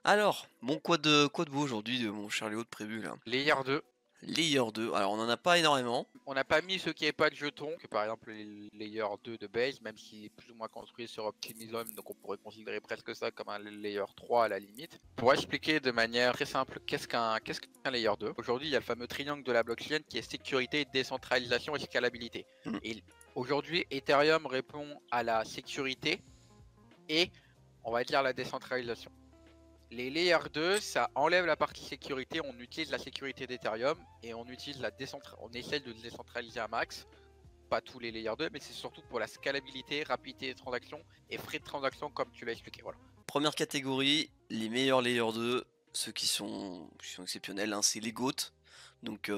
Alors, bon quoi de beau aujourd'hui de mon cher Léo de prévu là? Layer 2, Layer 2, alors on en a pas énormément. on n'a pas mis ceux qui n'avaient pas de jetons, que par exemple les Layer 2 de base, même s'il est plus ou moins construit sur Optimism, donc on pourrait considérer presque ça comme un Layer 3 à la limite. Pour expliquer de manière très simple qu'est-ce qu'un Layer 2, aujourd'hui il y a le fameux triangle de la blockchain qui est sécurité, décentralisation et scalabilité. Mmh. Et aujourd'hui Ethereum répond à la sécurité et on va dire la décentralisation. Les Layer 2, ça enlève la partie sécurité, on utilise la sécurité d'Ethereum et on utilise on essaie de le décentraliser à max. Pas tous les Layer 2, mais c'est surtout pour la scalabilité, rapidité des transactions et frais de transaction comme tu l'as expliqué. Voilà. Première catégorie, les meilleurs Layer 2, ceux qui sont exceptionnels, hein, c'est les GOAT, donc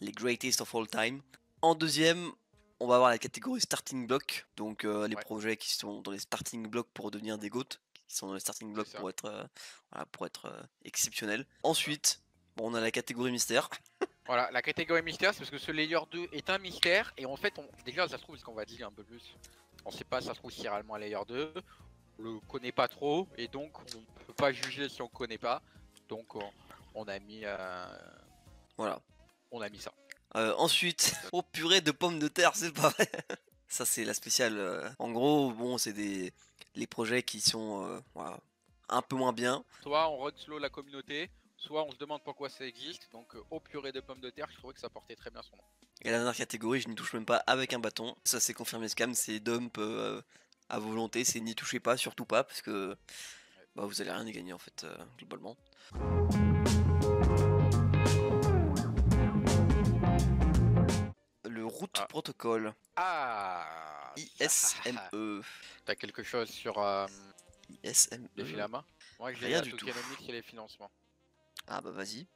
les greatest of all time. En deuxième, on va avoir la catégorie starting block, donc les Ouais, projets qui sont dans les starting blocks pour devenir des GOAT, qui sont dans les starting c'est blocks ça. voilà, pour être exceptionnels. Ensuite, bon, on a la catégorie mystère. Voilà, la catégorie mystère, c'est parce que ce Layer 2 est un mystère et en fait, déjà, ça se trouve, ce qu'on va dire un peu plus, on sait pas, ça se trouve, si c'est réellement un Layer 2, on le connaît pas trop et donc on peut pas juger si on connaît pas. Donc on a mis, Voilà. on a mis ça. Ensuite, oh purée de pommes de terre, c'est pas vrai. Ça c'est la spéciale. En gros, bon, c'est les projets qui sont voilà, un peu moins bien. Soit on run slow la communauté, soit on se demande pourquoi ça existe. Donc au purée de pommes de terre, je trouvais que ça portait très bien son nom. Et la dernière catégorie, je n'y touche même pas avec un bâton. Ça c'est confirmé scam, c'est dump à volonté, c'est n'y touchez pas, surtout pas, parce que Ouais. bah, vous allez rien y gagner en fait, globalement. Le Root Ah, Protocol, ça, ISME. t'as quelque chose sur les ISME, filaments? Moi j'ai rien la du tout. tokenomics et les financements. Ah bah vas-y.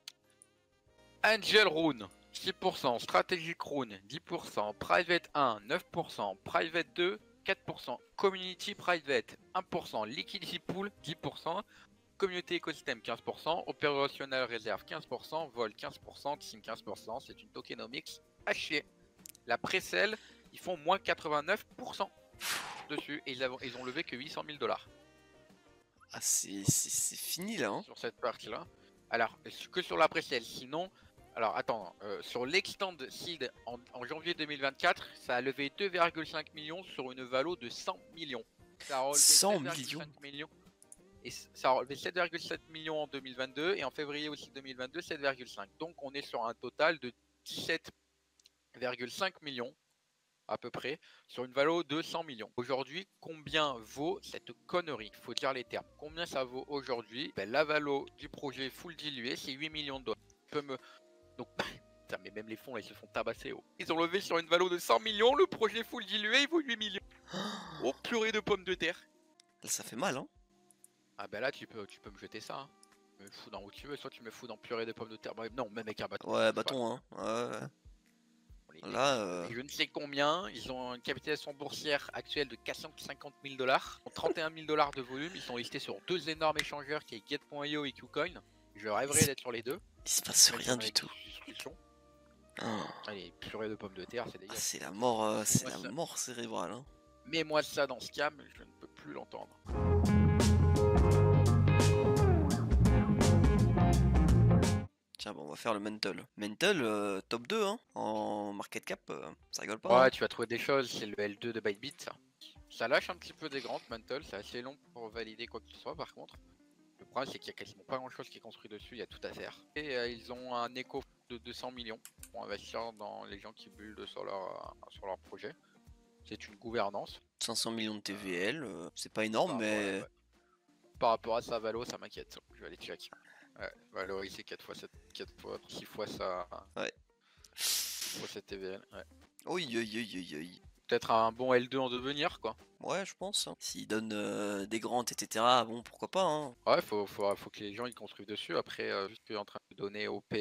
Angel Rune, 6%, Strategic Rune, 10%, Private 1, 9%, Private 2, 4%, Community Private, 1%, Liquidity Pool, 10%, Communauté écosystème 15%, Opérationnel réserve 15%, Vol 15%, Team 15%, c'est une tokenomics à chier. La Précelle, ils font moins 89% dessus et ils ont levé que 800 000 $. Ah c'est fini là, hein. Sur cette partie-là. Alors, que sur la Précelle, sinon, alors attends, sur l'Extend Seed en janvier 2024, ça a levé 2,5 millions sur une valo de 100 millions. Ça a relevé 100 millions. 7,5 millions. Et ça a relevé 7,7 millions en 2022 et en février aussi 2022 7,5. Donc on est sur un total de 17,5 millions à peu près sur une valo de 100 millions. Aujourd'hui, combien vaut cette connerie? Il faut dire les termes. Combien ça vaut aujourd'hui? Ben, la valo du projet full dilué, c'est 8 millions de dollars. Donc, putain, mais même les fonds là, ils se font tabasser. Oh. Ils ont levé sur une valo de 100 millions, le projet full dilué, il vaut 8 millions. Oh, purée de pommes de terre. Là, ça fait mal, hein. Ah ben là, tu peux me jeter ça. Hein. Me fous dans où tu veux, soit tu me fous dans purée de pommes de terre. Bref, non, même avec un bâton, je Ouais, touche pas. bâton, hein. Ouais. Les Là, mecs, ils ont levé je ne sais combien. Ils ont une capitalisation boursière actuelle de 450 000 $. Ils ont 31 000 $ de volume. Ils sont listés sur deux énormes échangeurs qui est Get.io et KuCoin. Je rêverais d'être sur les deux. il se passe Même si rien on a du des tout. discussions. Oh. Allez, purée de pommes de terre, c'est Ah, dégueulasse. c'est la mort, c'est Mets-moi la ça, mort cérébrale, hein. mets-moi ça dans Scam, je ne peux plus l'entendre. Tiens, bon, on va faire le mental. Mental, top 2, hein. En market cap, ça rigole pas, Ouais, hein. tu vas trouver des choses. C'est le L2 de Bytebit, ça. Ça lâche un petit peu des grandes, Mantle. C'est assez long pour valider quoi que ce soit, par contre. Le problème, c'est qu'il y a quasiment pas grand chose qui est construit dessus, il y a tout à faire. Et ils ont un éco de 200 millions pour investir dans les gens qui buildent sur leur projet. C'est une gouvernance. 500 millions de TVL, c'est pas énorme, Par rapport à, mais ouais. Par rapport à sa valo, ça m'inquiète. Je vais aller check. Ouais, valorisé 4 fois 7, 4 fois, 6 fois ça. ouais. 6 fois 7 TVL. Ouais. Oui, oui, oui, oui, oui. Peut-être un bon L2 en devenir, quoi. Ouais, je pense, hein. S'ils donnent des grantes, etc., bon, pourquoi pas, hein. Ouais, faut que les gens ils construisent dessus. Après, juste qu'il est en train de donner OP,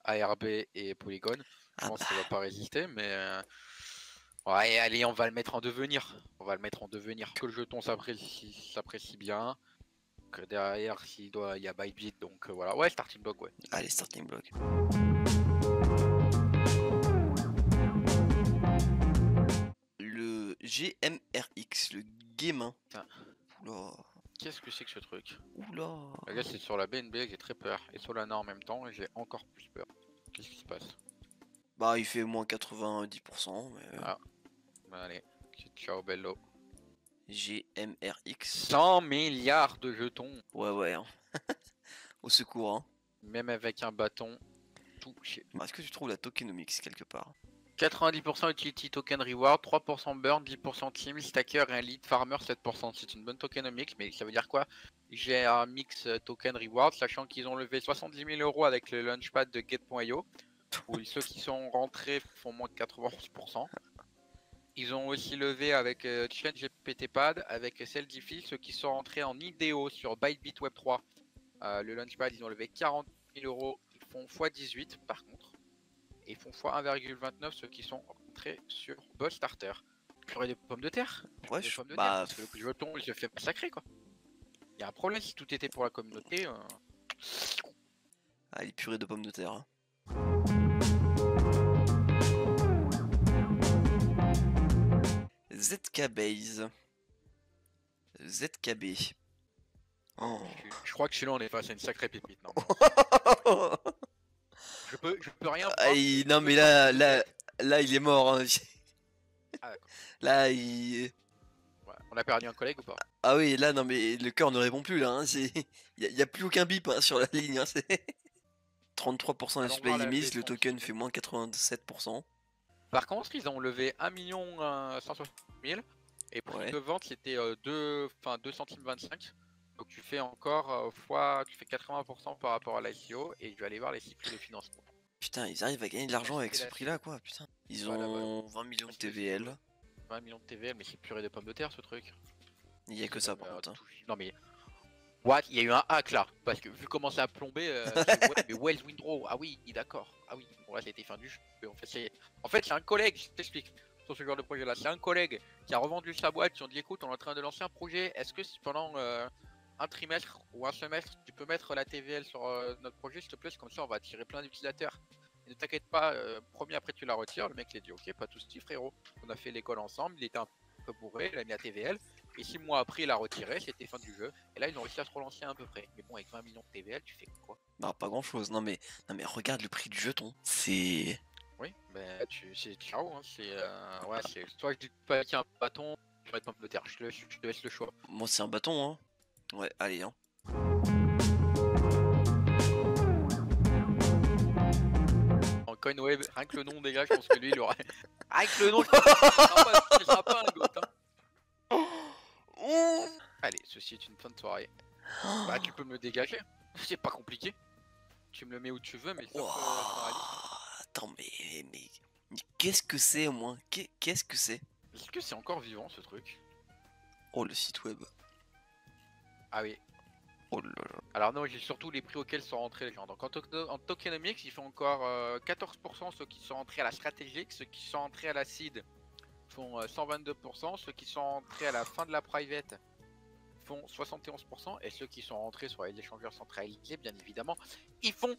ARB et Polygon, je Ah pense bah, que ça va pas résister. Mais ouais, allez, on va le mettre en devenir. On va le mettre en devenir. Que le jeton s'apprécie bien. Que derrière, il y a Bybit, donc voilà. Ouais, starting block, ouais. allez, starting block. Le GMRX, le Gaimin. Putain. Oula. Qu'est-ce que c'est que ce truc? Oula. La gars, c'est sur la BNB, j'ai très peur. Et Solana en même temps, j'ai encore plus peur. Qu'est-ce qui se passe? Bah, il fait moins 90%, mais... Ah, bah, allez. Ciao, bello. GMRX. 100 milliards de jetons. Ouais, ouais. Hein. Au secours, hein. Même avec un bâton, touché. Est-ce que tu trouves la tokenomics quelque part? 90% utility token reward, 3% burn, 10% team, stacker et un lead farmer 7%. C'est une bonne tokenomics, mais ça veut dire quoi? J'ai un mix token reward, sachant qu'ils ont levé 70 000 € avec le launchpad de Get.io, où ceux qui sont rentrés font moins de 91%. Ils ont aussi levé avec ChainGPTPad, avec Celdify, ceux qui sont rentrés en IDO sur Bytebit Web3. Le launchpad, ils ont levé 40 000 €, ils font x18 par contre. Et ils font x1,29 ceux qui sont rentrés sur Bot Starter. Purée de pommes de terre. Ouais, Des pommes de bah... terre, parce que le jeton il se fait massacrer quoi. Il y a un problème si tout était pour la communauté. Ah, les purées de pommes de terre. Hein. ZK Base. ZKB. Oh. Je crois que chez nous on est face à une sacrée pépite. Non, je peux rien Ah, non mais là il est mort. Hein. Ah d'accord. Là il... Ouais. On a perdu un collègue ou pas? Ah oui, là non mais le cœur ne répond plus là. Hein. Il y a plus aucun bip hein, sur la ligne. Hein. 33% de supply limits, le token fait moins 87%. Par contre, ils ont levé 1 160 000 et prix de vente c'était 2 centimes 25. Donc tu fais encore tu fais 80% par rapport à l'ICO et je vais aller voir les cycles de financement. Putain, ils arrivent à gagner de l'argent avec ce prix là quoi, putain. Ils ont 20 millions de TVL. 20 millions de TVL, mais c'est purée de pommes de terre ce truc. Il y a que ça par contre. Hein. Non mais... What? Il y a eu un hack là, parce que vu comment ça a plombé, mais Wells Windrow, ah oui, d'accord, ah oui, bon là c'était fin du jeu, en fait c'est un collègue, je t'explique, sur ce genre de projet là, c'est un collègue qui a revendu sa boîte, qui ont dit écoute on est en train de lancer un projet, est-ce que pendant un trimestre ou un semestre tu peux mettre la TVL sur notre projet s'il te plaît, comme ça on va attirer plein d'utilisateurs. Et ne t'inquiète pas, premier après tu la retires, le mec il a dit ok pas tout soucis frérot, on a fait l'école ensemble, il était un peu bourré, il a mis la TVL. Et 6 mois après, il a retiré, c'était fin du jeu. Et là, ils ont réussi à se relancer à peu près. Mais bon, avec 20 millions de TVL, tu fais quoi? Bah, pas grand chose. Non mais regarde le prix du jeton. C'est. Oui, bah, c'est ciao. Hein. Ouais, c'est. Soit je dis pas qu'il y a un bâton, je vais être un peu de terre. Je te laisse le choix. Moi, c'est un bâton, hein. Ouais, allez, hein. En CoinWeb, rien que le nom, des gars, je pense que lui, il aurait. Rien que le nom, il sera pas un goth. Hein. Allez, ceci est une fin de soirée. Bah, tu peux me le dégager. C'est pas compliqué. Tu me le mets où tu veux, mais attends, mais qu'est-ce que c'est au moins? Qu'est-ce que c'est? Est-ce que c'est encore vivant ce truc? Oh, le site web. Ah oui. Oh là là. Alors non, j'ai surtout les prix auxquels sont rentrés les gens. Donc en tokenomics, ils font encore 14% ceux qui sont rentrés à la stratégique, ceux qui sont rentrés à la seed font 122%, ceux qui sont rentrés à la fin de la private font 71%, et ceux qui sont rentrés sur les échangeurs centralisés, bien évidemment, ils font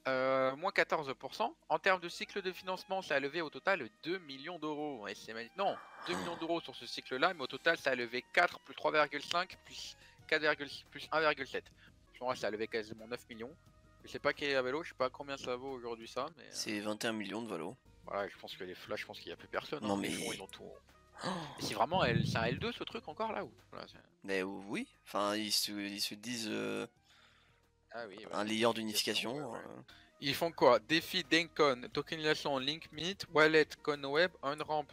moins 14%. En termes de cycle de financement, ça a levé au total 2 millions d'euros. Et c'est non, 2 millions d'euros sur ce cycle-là, mais au total, ça a levé 4 plus 3,5 plus 4, plus 1,7. Là, ça a levé quasiment 9 millions. Je sais pas quel est la vélo, je sais pas combien ça vaut aujourd'hui ça, mais... C'est 21 millions de valo. Voilà, je pense que les flashs, je pense qu'il y a plus personne. Non hein. mais... Ils ont tout... C'est vraiment c'est un L2 ce truc encore là ou voilà, mais oui, enfin ils se disent ah, oui, un layer d'unification. Ouais. Ils font quoi? Défi Dencon, tokenisation LinkMeet, Wallet ConWeb, on-ramp,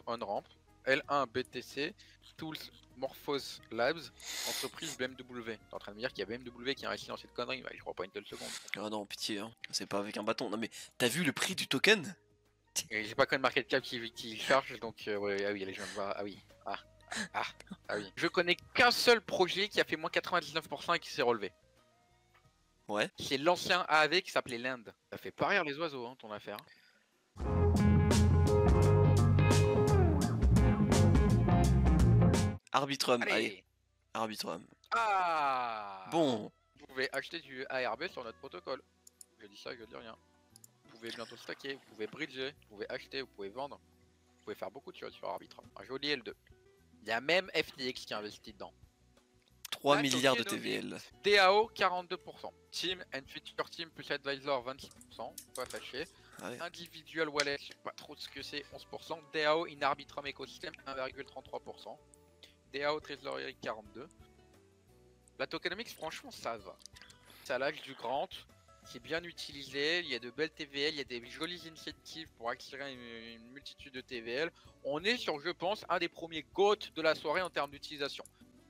L1 BTC, Tools Morphos Labs, entreprise BMW. T'es en train de me dire qu'il y a BMW qui a réussi dans cette connerie? Bah, je crois pas une seule seconde. Ah non, pitié, hein. C'est pas avec un bâton. Non mais t'as vu le prix du token? Et j'ai pas CoinMarketCap qui charge, donc ouais, ah oui, les gens voient, ah oui, ah oui. Je connais qu'un seul projet qui a fait moins 99% et qui s'est relevé. Ouais. C'est l'ancien AAV qui s'appelait l'Inde. Ça fait pas rire les oiseaux, hein, ton affaire. Arbitrum, allez. Arbitrum. Ah bon. Vous pouvez acheter du ARB sur notre protocole. Je dis ça, je dis rien. Vous pouvez bientôt stacker, vous pouvez bridger, vous pouvez acheter, vous pouvez vendre. Vous pouvez faire beaucoup de choses sur Arbitrum. Un joli L2. Il y a même FTX qui investit dedans. 3 La milliards de tokenomics. TVL. DAO 42%. Team and Future Team plus Advisor 26%. Pas fâché. Ouais. Individual Wallet, je sais pas trop ce que c'est, 11%. DAO in Arbitrum Ecosystem 1,33%. DAO Treasury 42%. La tokenomics, franchement, ça va. C'est à l'âge du Grant. C'est bien utilisé, il y a de belles TVL, il y a des jolis incentives pour attirer une multitude de TVL. On est sur, je pense, un des premiers GOAT de la soirée en termes d'utilisation.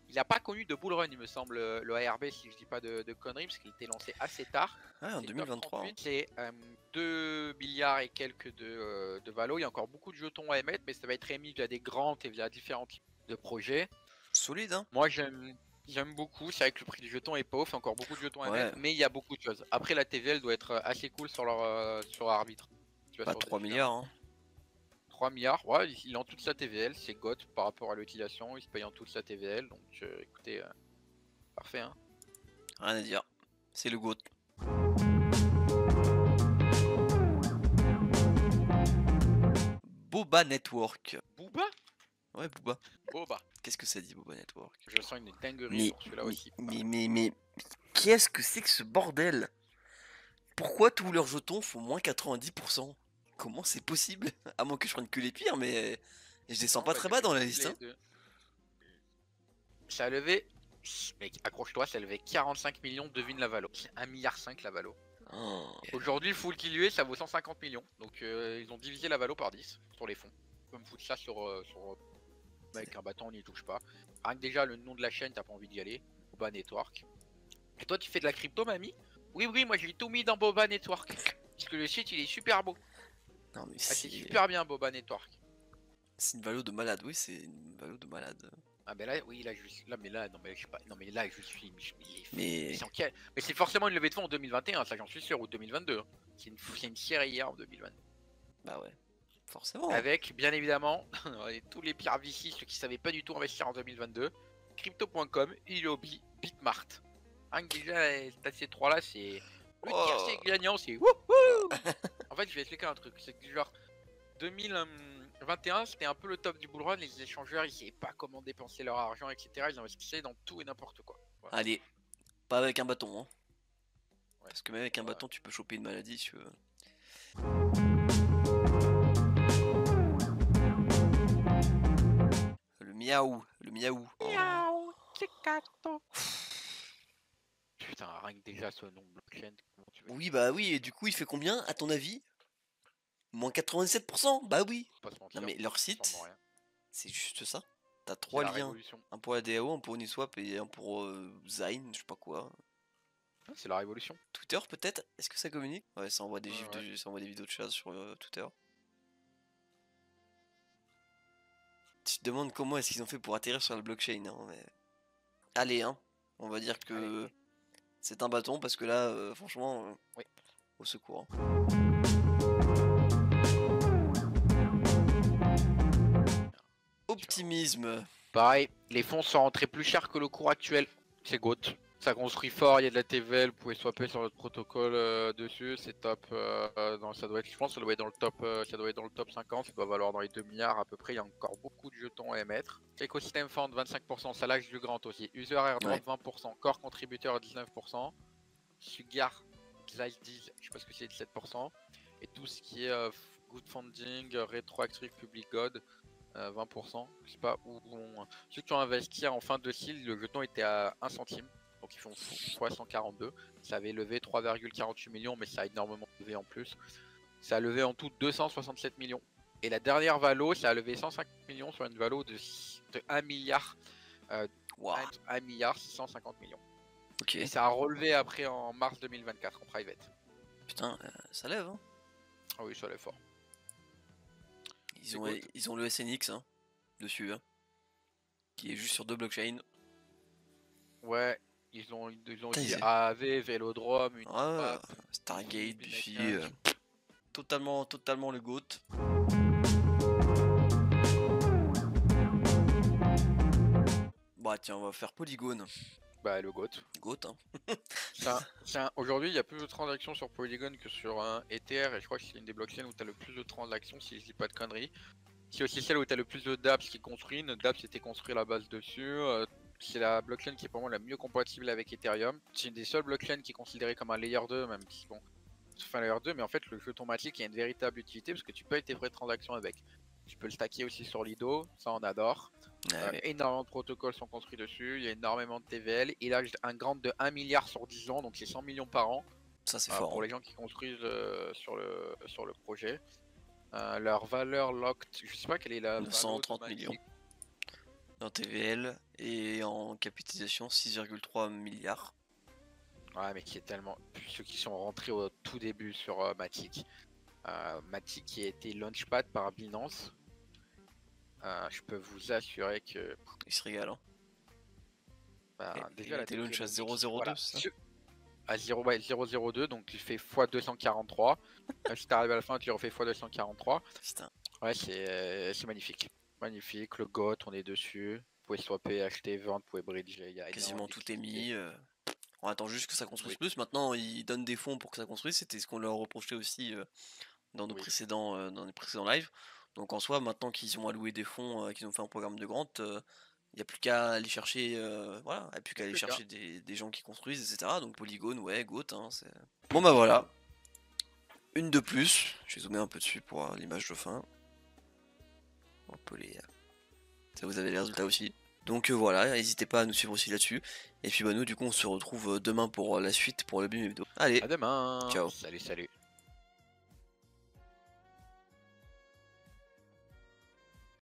Il n'a pas connu de bull run, il me semble, le ARB, si je dis pas de conneries, parce qu'il était lancé assez tard. Ouais, en C'est 2023. 38, c'est 2 milliards et quelques de valo. Il y a encore beaucoup de jetons à émettre, mais ça va être émis via des grands et via différents types de projets. Solide, hein. Moi, j'aime beaucoup. C'est vrai que le prix du jeton est pas ouf, encore beaucoup de jetons à Ouais. émettre, mais il y a beaucoup de choses. Après, la TVL doit être assez cool sur leur arbitre. Tu vois, Pas sur 3 des milliards, hein. 3 milliards, ouais, il en toute sa TVL, c'est GOT par rapport à l'utilisation, il se paye en toute sa TVL, donc écoutez, parfait, hein. Rien à dire. C'est le GOAT. Boba Network. Booba. Ouais, Boba. Boba. Qu'est-ce que ça dit, Boba Network? Je sens une dinguerie Mais, sur celui-là aussi. mais, qu'est-ce que c'est que ce bordel? Pourquoi tous leurs jetons font moins 90%? Comment c'est possible? À moins que je prenne que les pires, mais je descends pas très bas dans la liste, hein. Ça a levé, mec, accroche-toi, ça a levé 45 millions, devine la valo. 1,5 milliard la valo. Oh. Aujourd'hui, le full qu'il lui est, ça vaut 150 millions. Donc ils ont divisé la valo par 10 sur les fonds. On peut me foutre ça sur avec un bâton, on n'y touche pas. Rien que déjà le nom de la chaîne, t'as pas envie d'y aller. Boba Network. Et toi, tu fais de la crypto, mamie? Oui, oui, moi j'ai tout mis dans Boba Network. Parce que le site, il est super beau. Non, mais Ah, c'est c'est super bien, Boba Network. une valo de malade, oui, c'est une valo de malade. Ah ben là, oui, là, là, mais là, non mais je sais pas, non mais là, je suis, Mais mais c'est forcément une levée de fonds en 2021, ça j'en suis sûr, ou 2022. C'est une série hier en 2022. bah ouais, forcément. Avec, bien évidemment, tous les pires VC, ceux qui savaient pas du tout investir en 2022, Crypto.com, Ilobi, Bitmart. Hein, déjà, ces trois là, c'est le tiercé gagnant, c'est wouhou. En fait, je vais expliquer un truc, c'est que genre 2021, c'était un peu le top du bull run, les échangeurs, ils savaient pas comment dépenser leur argent, etc. Ils investissaient dans tout et n'importe quoi. Voilà. Allez, pas avec un bâton, hein. Ouais. Parce que même avec un Ouais. bâton, tu peux choper une maladie si tu veux. Le miaou, le miaou. Miaou, Chicato. Putain, rien que déjà ce nom blockchain, comment tu veux Oui, bah oui, et du coup, il fait combien, à ton avis? Moins 97%? Bah oui. pas se mentir, Non, mais leur site, sûrement rien. c'est juste ça. T'as C'est 3 la liens. révolution. Un pour la DAO, un pour Uniswap et un pour Zine, je sais pas quoi. C'est la révolution. Twitter peut-être? Est-ce que ça communique? Ouais, ça envoie des Ouais, gifs ouais. ça envoie des vidéos de chat sur Twitter. Tu te demandes comment est-ce qu'ils ont fait pour atterrir sur la blockchain, hein, mais... Allez, hein. On va dire que Allez. c'est un bâton parce que là, franchement, Oui. au secours. Optimisme. Pareil, les fonds sont rentrés plus cher que le cours actuel. C'est GOAT. Ça construit fort, il y a de la TVL, vous pouvez swapper sur notre protocole dessus, c'est top. Ça doit être, je pense, ça doit être dans le top, ça doit être dans le top 50, ça doit valoir dans les 2 milliards à peu près. Il y a encore beaucoup de jetons à émettre. Écosystème Fund 25%, salage du Grand aussi. User airdrop 20%, Core contributeur 19%, Sugar Glide, je sais pas ce que c'est, 17%. Et tout ce qui est good funding, rétroactive public god. 20%, je sais pas où ceux qui ont investi en fin de cycle, le jeton était à 1 centime, donc ils font fois 142, ça avait levé 3,48 millions, mais ça a énormément levé en plus, ça a levé en tout 267 millions, et la dernière valo, ça a levé 105 millions sur une valo de 1 milliard, Wow. 1 milliard 650 millions, Ok. et ça a relevé après en mars 2024 en private. Putain, ça lève, hein. Ah oui, ça allait fort. Ils ont le SNX hein, dessus, hein, qui est juste sur 2 blockchains. Ouais, ils ont Putain, aussi AAV, Vélodrome, une Ah, Stargate, Bifi, totalement le GOAT. Bah tiens, on va faire Polygon. Bah le GOAT. GOAT, hein. Aujourd'hui, il y a plus de transactions sur Polygon que sur un Ether, et je crois que c'est une des blockchains où tu as le plus de transactions, si je dis pas de conneries. C'est aussi celle où tu as le plus de dApps qui construit. Notre dApps était construit à la base dessus. C'est la blockchain qui est pour moi la mieux compatible avec Ethereum. C'est une des seules blockchains qui est considérée comme un layer 2, même si bon, c'est un layer 2, mais en fait le jeton Matic a une véritable utilité parce que tu payes tes frais de transaction avec. Tu peux le stacker aussi sur Lido, ça on adore. Ouais, Énormément de protocoles sont construits dessus, il y a énormément de TVL. Il a un grant de 1 milliard sur 10 ans, donc c'est 100 millions par an ça c'est fort. pour les gens qui construisent sur le projet. Leur valeur locked, je sais pas quelle est la valeur 930 automatique. millions en TVL et en capitalisation 6,3 milliards. Ouais, mais qui est tellement. Ceux qui sont rentrés au tout début sur Matic. Matic qui a été launchpad par Binance. Je peux vous assurer que. Il se régale. Hein. Déjà il la était launch à technologie, 0,02, voilà, ça à 0,02, donc tu fais x243. Si t'arrives à la fin, tu refais x243. Putain. Ouais, c'est magnifique. Magnifique, le GOT, on est dessus. Vous pouvez swapper, acheter, vendre, vous pouvez bridger. Il y a Quasiment énormément tout est d'utilité. mis. On attend juste que ça construise Oui. plus. Maintenant, ils donnent des fonds pour que ça construise. C'était ce qu'on leur reprochait aussi dans nos Oui. dans les précédents lives. Donc en soi, maintenant qu'ils ont alloué des fonds, qu'ils ont fait un programme de grant, il n'y a plus qu'à aller chercher, voilà, il y a plus qu'à aller Plus qu'un. chercher des gens qui construisent, etc. Donc Polygon, ouais, Goat, hein, bon bah voilà, une de plus. Je vais zoomer un peu dessus pour l'image de fin. On peut ça vous avez les résultats aussi. Donc voilà, n'hésitez pas à nous suivre aussi là-dessus. Et puis bah nous du coup on se retrouve demain pour la suite pour le BIM hebdo. Allez, À demain. ciao. Salut, salut.